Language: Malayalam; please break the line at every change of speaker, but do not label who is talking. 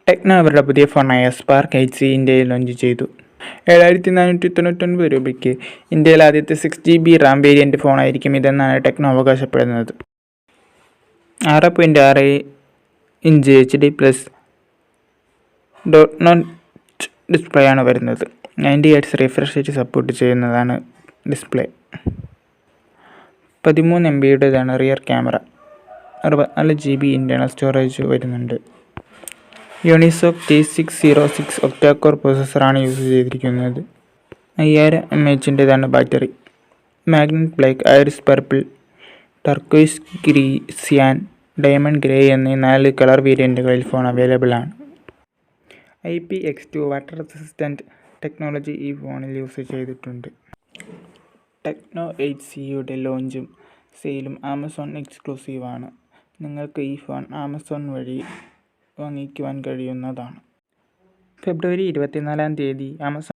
ടെക്നോ അവരുടെ പുതിയ ഫോണായ സ്പാർക്ക് 8C ഇന്ത്യയിൽ ലോഞ്ച് ചെയ്തു. 7499 രൂപയ്ക്ക് ഇന്ത്യയിൽ ആദ്യത്തെ 6GB റാം വേരിയൻ്റ് ഫോണായിരിക്കും ഇതെന്നാണ് ടെക്നോ അവകാശപ്പെടുന്നത്. 6.6 ഇഞ്ച് HD+ ഡോട്ട് ഡിസ്പ്ലേയാണ് വരുന്നത്. 90Hz റിഫ്രഷ് റേറ്റ് സപ്പോർട്ട് ചെയ്യുന്നതാണ് ഡിസ്പ്ലേ. 13 MBയുടേതാണ് rear camera. 64GB internal storage വരുന്നുണ്ട്. യൂണിസോക് T606 ഒക്ടാകോർ പ്രോസസ്സറാണ് യൂസ് ചെയ്തിരിക്കുന്നത്. 5000 mAhൻ്റേതാണ് battery. Magnet black, iris purple, turquoise cyan, diamond grey എന്നീ 4 കളർ വേരിയൻറ്റുകളിൽ ഫോൺ അവൈലബിൾ ആണ്. IPX2 വാട്ടർ റെസിസ്റ്റൻറ്റ് ടെക്നോളജി ഈ ഫോണിൽ യൂസ് ചെയ്തിട്ടുണ്ട്. ടെക്നോ 8Cയുടെ ലോഞ്ചും സെയിലും ആമസോൺ എക്സ്ക്ലൂസീവാണ്. നിങ്ങൾക്ക് ഈ ഫോൺ ആമസോൺ വഴി വാങ്ങിക്കുവാൻ കഴിയുന്നതാണ്. ഫെബ്രുവരി 24 ആമസോൺ